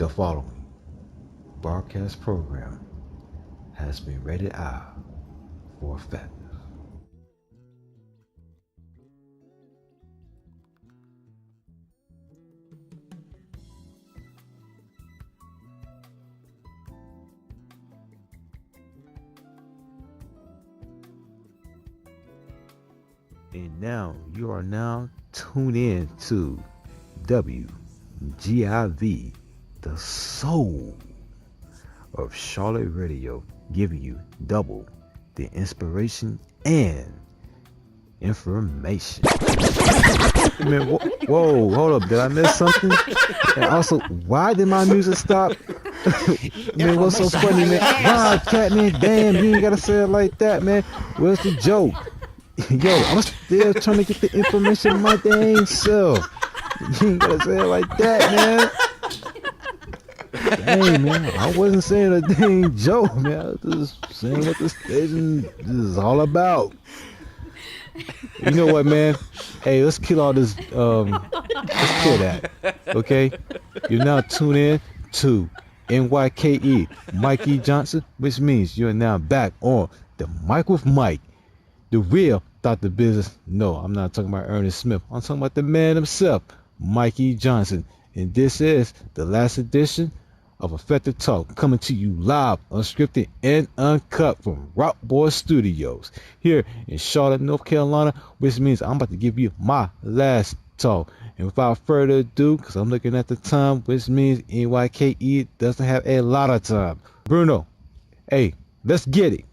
The following broadcast program has been rated R for effect. And now you are now tuned in to WGIV, the Soul of Charlotte Radio, giving you double the inspiration and information. Man, whoa, hold up, did I miss something? And also, why did my music stop? Man, what's so funny, man? Wow, cat, man, damn, you ain't gotta say it like that, man. Where's the joke? Yo, I'm still trying to get the information my dang self. You ain't gotta say it like that, man. Dang, man, I wasn't saying a dang joke, man. I was just saying what the station is all about. You know what, man? Hey, let's kill all this. Let's kill that. Okay? You're now tuned in to Myke E, Myke E Johnson, which means you're now back on the Mic with Myke, the real Dr. Business. No, I'm not talking about Ernest Smith. I'm talking about the man himself, Myke E Johnson. And this is the last edition of Iffective Talk, coming to you live, unscripted, and uncut from Rock Boy Studios here in Charlotte, North Carolina, which means I'm about to give you my last talk. And without further ado, because I'm looking at the time, which means Myke doesn't have a lot of time. Bruno, hey, let's get it.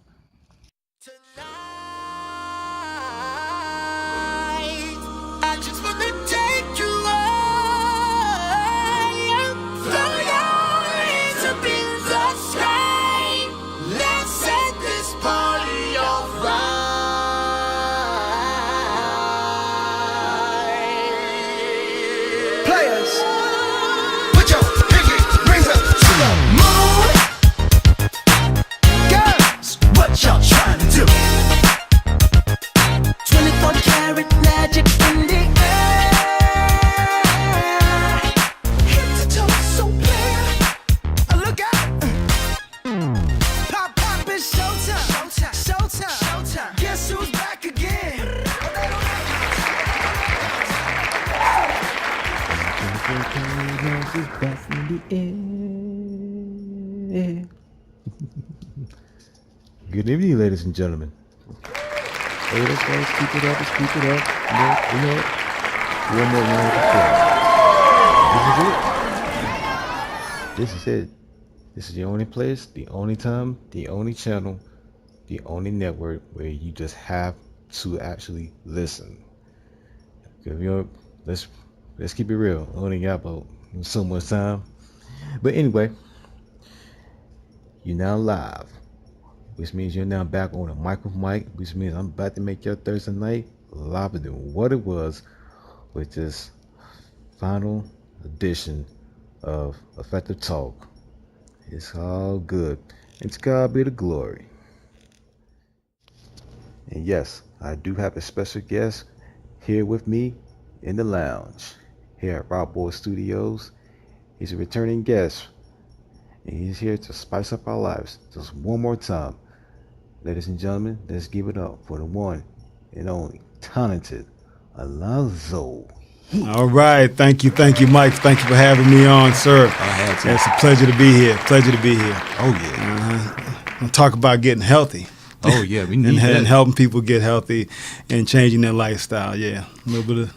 Good evening, ladies and gentlemen. Hey, let's keep it up, let's keep it up. You know, one more round of applause. This is it. This is the only place, the only time, the only channel, the only network where you just have to actually listen. You know, let's keep it real. I only got about so much time. But anyway, you're now live, which means you're now back on the Mic with Myke, which means I'm about to make your Thursday night live than what it was with this final edition of Iffective Talk. It's all good. It's God be the glory. And yes, I do have a special guest here with me in the lounge here at Rock Boy Studios. He's a returning guest, and he's here to spice up our lives just one more time. Ladies and gentlemen, let's give it up for the one and only talented Alonzo. All right. Thank you, Myke. Thank you for having me on, sir. It's a pleasure to be here. Oh, yeah. We'll talk about getting healthy. Oh, yeah. We need and helping people get healthy and changing their lifestyle. Yeah. A little bit of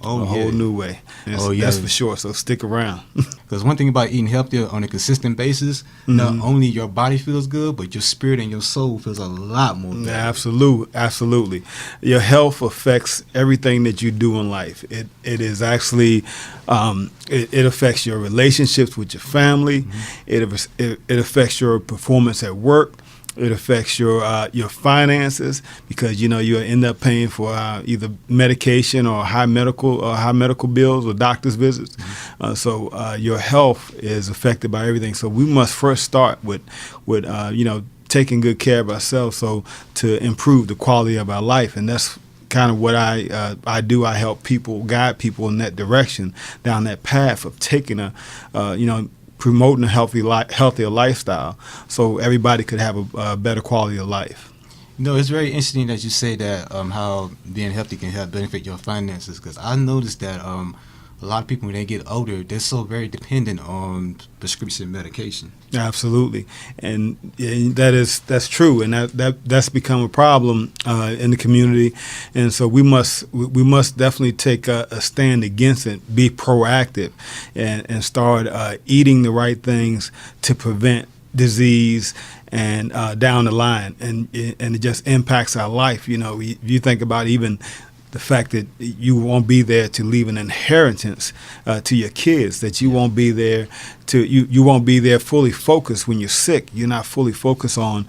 a whole new way. That's for sure. So stick around. Because one thing about eating healthier on a consistent basis, not only your body feels good, but your spirit and your soul feels a lot more better. Absolutely. Your health affects everything that you do in life. It is actually, it affects your relationships with your family. It affects your performance at work. It affects your finances, because you end up paying for either medication or high medical bills or doctor's visits. So your health is affected by everything. So we must first start with taking good care of ourselves, so to improve the quality of our life. And that's kind of what I do. I help people, guide people in that direction, down that path of taking promoting a healthier lifestyle, so everybody could have a better quality of life. It's very interesting that you say that how being healthy can help benefit your finances, because I noticed that a lot of people, when they get older, they're so very dependent on prescription medication. Absolutely, and that's true, and that's become a problem in the community, and so we must definitely take a stand against it, be proactive, and start eating the right things to prevent disease and down the line, and it just impacts our life. You think about even the fact that you won't be there to leave an inheritance to your kids, that you won't be there you won't be there fully focused when you're sick. You're not fully focused on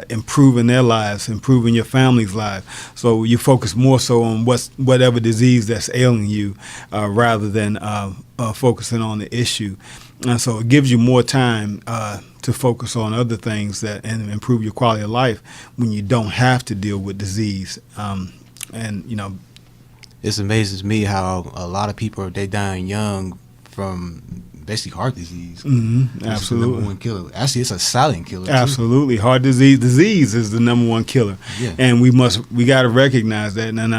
improving their lives, improving your family's life. So you focus more so on whatever disease that's ailing you, rather than focusing on the issue. And so it gives you more time to focus on other things and improve your quality of life when you don't have to deal with disease. It amazes me how a lot of people, they dying young from basically heart disease. Mm-hmm. Absolutely. It's the number one killer. Actually, it's a silent killer too. Absolutely. Heart disease is the number one killer. Yeah. And we got to recognize that. And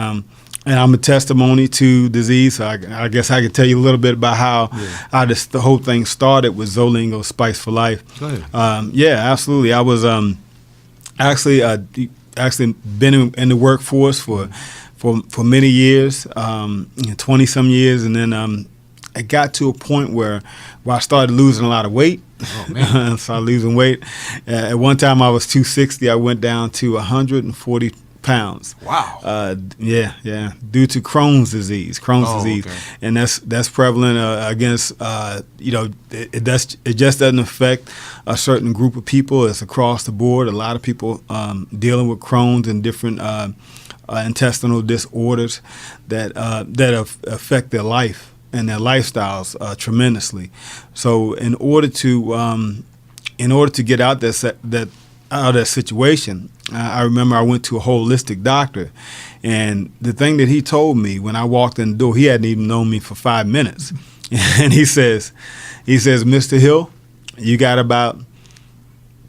I'm a testimony to disease, so I guess I can tell you a little bit about how the whole thing started with Zolingo Spice for Life. Go ahead. Yeah, absolutely. I was actually been in the workforce for many years, 20-some years, and then I got to a point where I started losing a lot of weight. Oh, man. I started losing weight. At one time I was 260. I went down to 140 pounds. Wow. Yeah. Due to Crohn's disease. Okay. And that's prevalent against it just doesn't affect a certain group of people. It's across the board. A lot of people dealing with Crohn's and different intestinal disorders that affect their life and their lifestyles tremendously. So in order to get out of that situation, I remember I went to a holistic doctor, and the thing that he told me when I walked in the door, he hadn't even known me for 5 minutes, and he says, Mr. Hill, you got about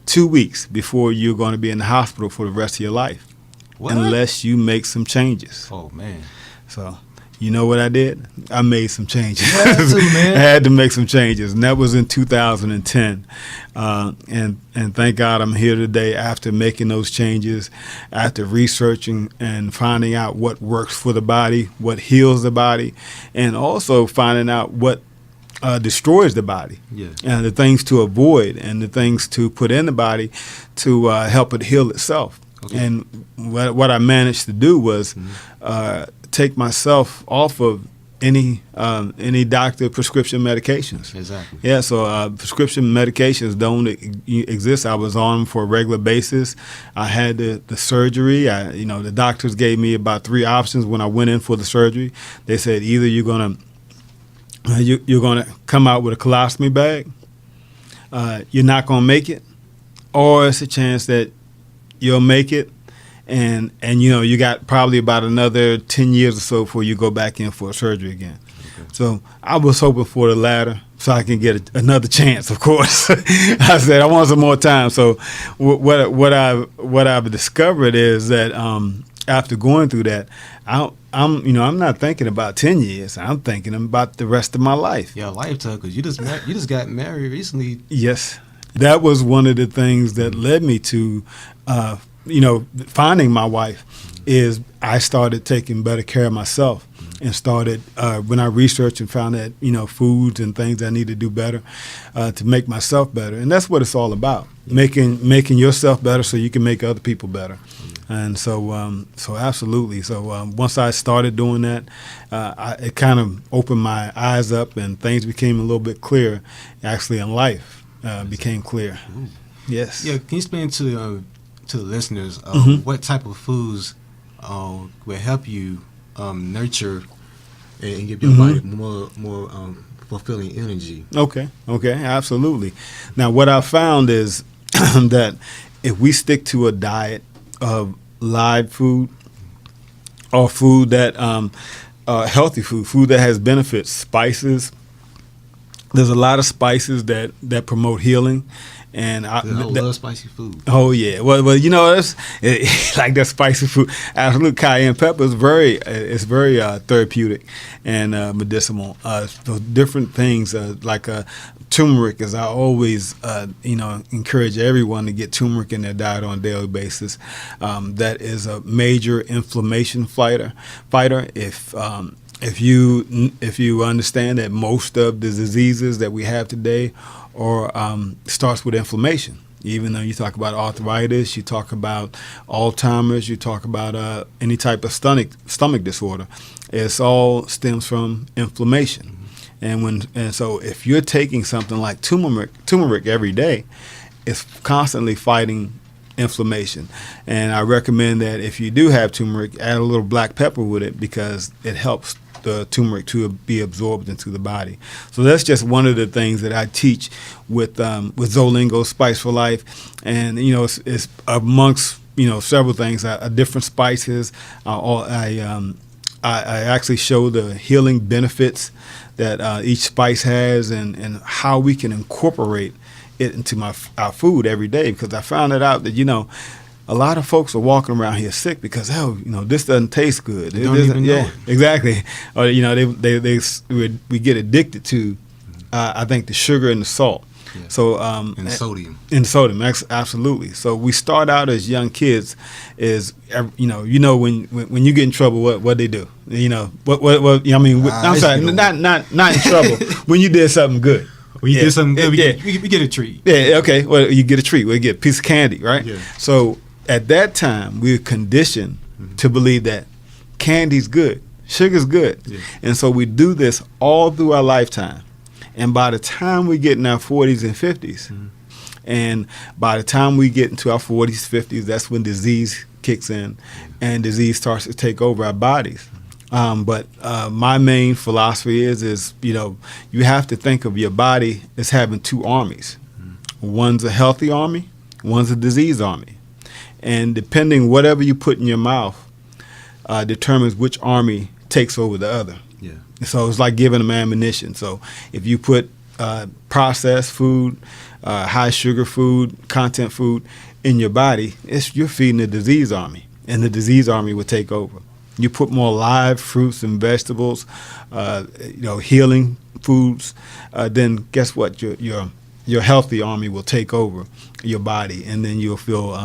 2 weeks before you're going to be in the hospital for the rest of your life. What? Unless you make some changes. Oh, man. So, you know what I did? I made some changes. You had to, man. I had to make some changes, and that was in 2010. And thank God I'm here today after making those changes, after researching and finding out what works for the body, what heals the body, and also finding out what destroys the body, and the things to avoid and the things to put in the body to help it heal itself. Okay. And what I managed to do was take myself off of any doctor prescription medications. Exactly. Yeah, so prescription medications don't exist. I was on them for a regular basis. I had the surgery. The doctors gave me about 3 options when I went in for the surgery. They said either you're gonna come out with a colostomy bag, you're not gonna make it, or it's a chance that you'll make it, and you got probably about another 10 years or so before you go back in for surgery again. Okay. So I was hoping for the latter so I can get another chance, of course. I said I want some more time. So what I've discovered is that after going through that, I'm not thinking about 10 years. I'm thinking about the rest of my life. Yeah, lifetime, because you just got married recently. Yes. That was one of the things that led me to finding my wife. Is I started taking better care of myself, and started when I researched and found that foods and things I need to do better to make myself better, and that's what it's all about, making yourself better so you can make other people better. And so absolutely. So once I started doing that, it kind of opened my eyes up, and things became a little bit clearer. Actually, in life became clear. Ooh. Yes. Yeah. Can you explain to the listeners what type of foods will help you nurture and give your body more fulfilling energy? Okay, absolutely. Now, what I found is that if we stick to a diet of live food, or food that healthy food that has benefits, spices, There's a lot of spices that promote healing, and I love spicy food. Oh yeah, well, you know, like that spicy food. Absolute cayenne pepper is very therapeutic and medicinal. So different things like turmeric, as I always encourage everyone to get turmeric in their diet on a daily basis. That is a major inflammation fighter. If you understand that most of the diseases that we have today starts with inflammation. Even though you talk about arthritis, you talk about Alzheimer's, you talk about any type of stomach disorder, it all stems from inflammation. And so if you're taking something like turmeric every day, it's constantly fighting inflammation. And I recommend that if you do have turmeric, add a little black pepper with it, because it helps the turmeric to be absorbed into the body. So that's just one of the things that I teach with Zolingo Spice for Life, and it's amongst several things, different spices. I actually show the healing benefits that each spice has, and how we can incorporate it into our food every day, because I found it out that a lot of folks are walking around here sick because this doesn't taste good. They don't even know it. Exactly. Or we get addicted to I think the sugar and the salt. Yeah. So and sodium. And sodium, absolutely. So we start out as young kids, when you get in trouble, what they do? What I mean? I'm sorry, not in trouble. When you did something good. When you did something good, we get a treat. Yeah, okay. Well, you get a treat. We get a piece of candy, right? Yeah. So at that time, we were conditioned to believe that candy's good, sugar's good. Yeah. And so we do this all through our lifetime. And by the time we get in our 40s and 50s, and by the time we get into our 40s, 50s, that's when disease kicks in and disease starts to take over our bodies. But my main philosophy is you have to think of your body as having two armies. One's a healthy army, one's a disease army. And depending whatever you put in your mouth determines which army takes over the other. Yeah. So it's like giving them ammunition. So if you put processed food, high sugar food, content food in your body, you're feeding the disease army, and the disease army will take over. You put more live fruits and vegetables, healing foods, then guess what? Your healthy army will take over your body, and then you'll feel,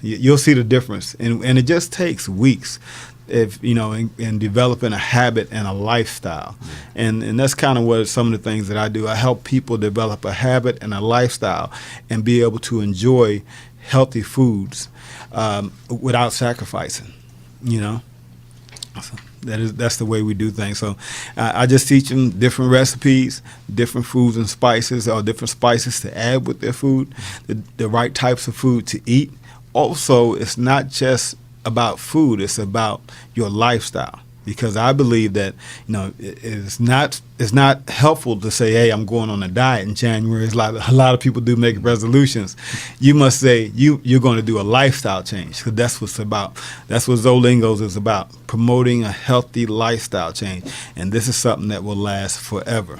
you'll see the difference. And it just takes weeks, in developing a habit and a lifestyle. And that's kind of what some of the things that I do. I help people develop a habit and a lifestyle and be able to enjoy healthy foods without sacrificing, So that's the way we do things. So I just teach them different recipes, different foods and spices, or different spices to add with their food, the right types of food to eat. Also, it's not just about food, it's about your lifestyle. Because I believe that it's not helpful to say, hey, I'm going on a diet in January. It's like a lot of people do make resolutions. You must say you're going to do a lifestyle change, because that's what's about. That's what Zolingos is about, promoting a healthy lifestyle change. And this is something that will last forever.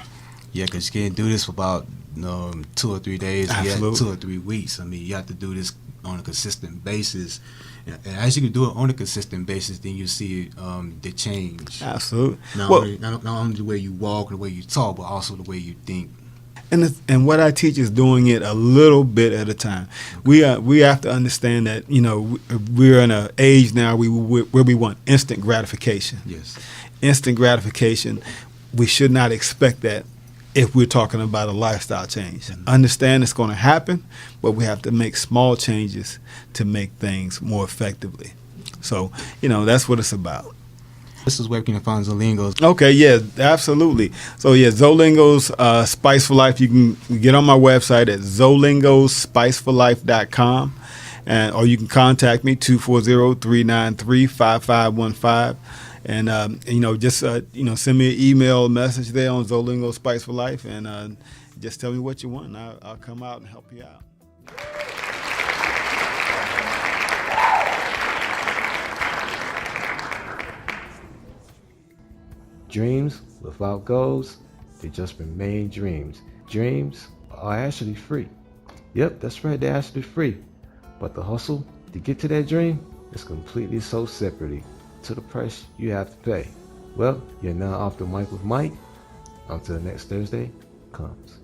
Yeah, because you can't do this for about 2 or 3 days, 2 or 3 weeks. I mean, you have to do this on a consistent basis. And as you can do it on a consistent basis, then you see the change. Absolutely. Not only the way you walk, the way you talk, but also the way you think. And what I teach is doing it a little bit at a time. Okay. We have to understand that we're in an age now where we want instant gratification. Yes. Instant gratification. We should not expect that if we're talking about a lifestyle change. Mm-hmm. Understand it's going to happen, but we have to make small changes to make things more effectively. So, that's what it's about. This is where you can find Zolingos. Okay, yeah, absolutely. So, yeah, Zolingos Spice for Life. You can get on my website at zolingosspiceforlife.com, or you can contact me, 240-393-5515. And, just, send me an email message there on Zolingo Spice for Life, and just tell me what you want, and I'll come out and help you out. Dreams without goals They just remain dreams. Dreams are actually free. Yep, that's right, they're actually free. But the hustle to get to that dream is completely sold separately to the price you have to pay. Well, you're now off the mic with Myke. Until next Thursday comes.